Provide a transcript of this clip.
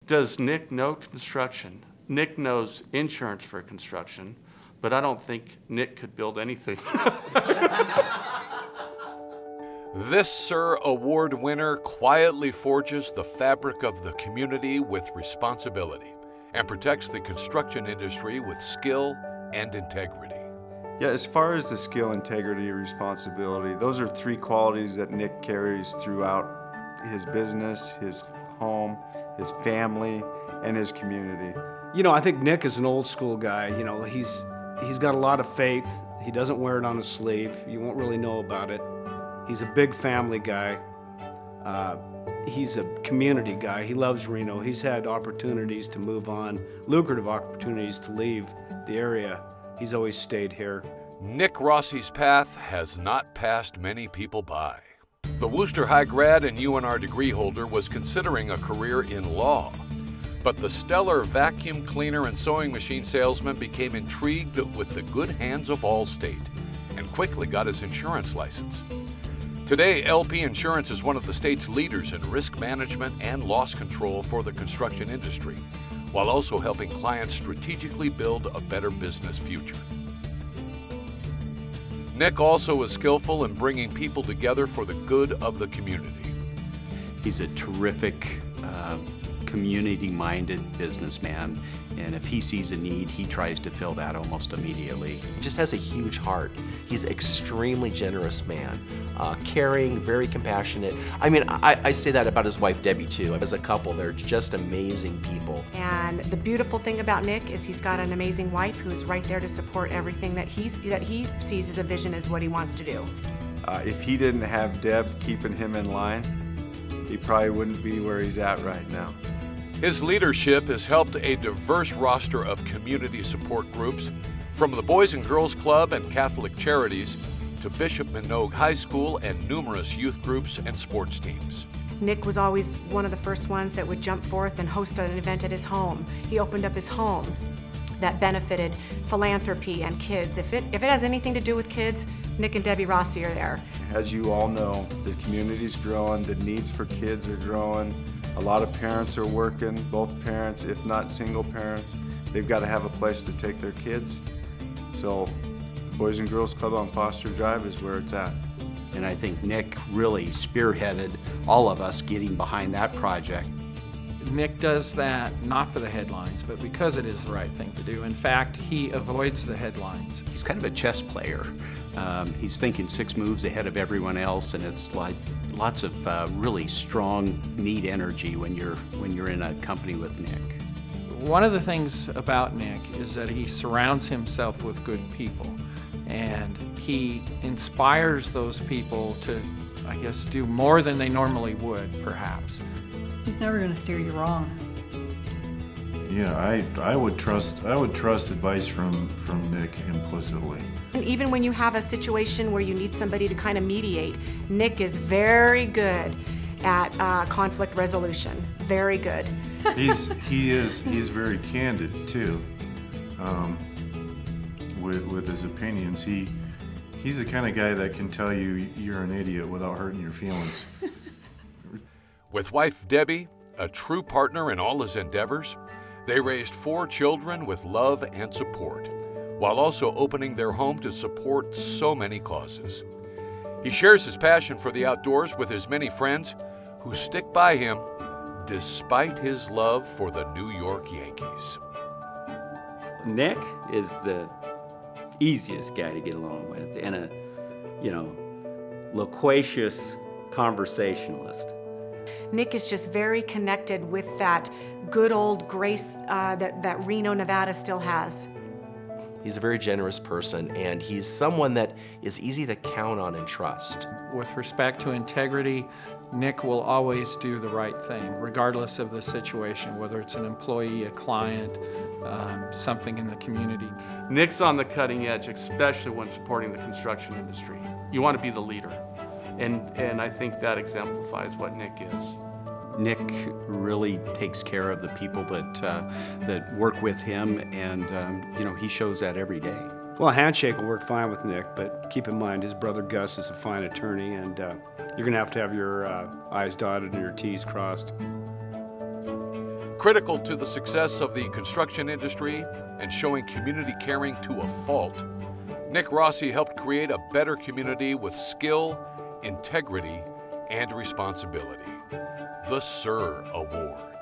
Does Nick know construction? Nick knows insurance for construction, but I don't think Nick could build anything. This Sir Award winner quietly forges the fabric of the community with responsibility and protects the construction industry with skill and integrity. Yeah, as far as the skill, integrity, responsibility, those are three qualities that Nick carries throughout his business, his home, his family, and his community. I think Nick is an old school guy. He's got a lot of faith. He doesn't wear it on his sleeve. You won't really know about it. He's a big family guy. He's a community guy. He loves Reno. He's had opportunities to move on, lucrative opportunities to leave the area. He's always stayed here. Nick Rossi's path has not passed many people by. The Worcester High grad and UNR degree holder was considering a career in law. But the stellar vacuum cleaner and sewing machine salesman became intrigued with the good hands of Allstate and quickly got his insurance license. Today, LP Insurance is one of the state's leaders in risk management and loss control for the construction industry, while also helping clients strategically build a better business future. Nick also is skillful in bringing people together for the good of the community. He's a terrific community-minded businessman, and if he sees a need, he tries to fill that almost immediately. He just has a huge heart. He's an extremely generous man, caring, very compassionate. I say that about his wife, Debbie, too. As a couple, they're just amazing people. And the beautiful thing about Nick is he's got an amazing wife who's right there to support everything that he sees as a vision as what he wants to do. If he didn't have Deb keeping him in line, he probably wouldn't be where he's at right now. His leadership has helped a diverse roster of community support groups, from the Boys and Girls Club and Catholic Charities to Bishop Minogue High School and numerous youth groups and sports teams. Nick was always one of the first ones that would jump forth and host an event at his home. He opened up his home that benefited philanthropy and kids. If it has anything to do with kids, Nick and Debbie Rossi are there. As you all know, the community's growing, the needs for kids are growing. A lot of parents are working, both parents, if not single parents. They've got to have a place to take their kids. So the Boys and Girls Club on Foster Drive is where it's at. And I think Nick really spearheaded all of us getting behind that project. Nick does that not for the headlines, but because it is the right thing to do. In fact, he avoids the headlines. He's kind of a chess player. He's thinking 6 moves ahead of everyone else, and it's like lots of really strong, neat energy when you're in a company with Nick. One of the things about Nick is that he surrounds himself with good people, and he inspires those people to, do more than they normally would, perhaps. He's never going to steer you wrong. Yeah, I would trust advice from Nick implicitly. And even when you have a situation where you need somebody to kind of mediate, Nick is very good at conflict resolution. Very good. He's very candid too, with his opinions. He's the kind of guy that can tell you you're an idiot without hurting your feelings. With wife Debbie, a true partner in all his endeavors, they raised 4 children with love and support, while also opening their home to support so many causes. He shares his passion for the outdoors with his many friends who stick by him despite his love for the New York Yankees. Nick is the easiest guy to get along with and a, loquacious conversationalist. Nick is just very connected with that good old grace that Reno, Nevada still has. He's a very generous person, and he's someone that is easy to count on and trust. With respect to integrity, Nick will always do the right thing, regardless of the situation, whether it's an employee, a client, something in the community. Nick's on the cutting edge, especially when supporting the construction industry. You want to be the leader, and I think that exemplifies what Nick is. Nick really takes care of the people that work with him, and he shows that every day. Well, a handshake will work fine with Nick, but keep in mind his brother Gus is a fine attorney, and you're going to have your I's dotted and your T's crossed. Critical to the success of the construction industry and showing community caring to a fault, Nick Rossi helped create a better community with skill, integrity, and responsibility. The SIR Award.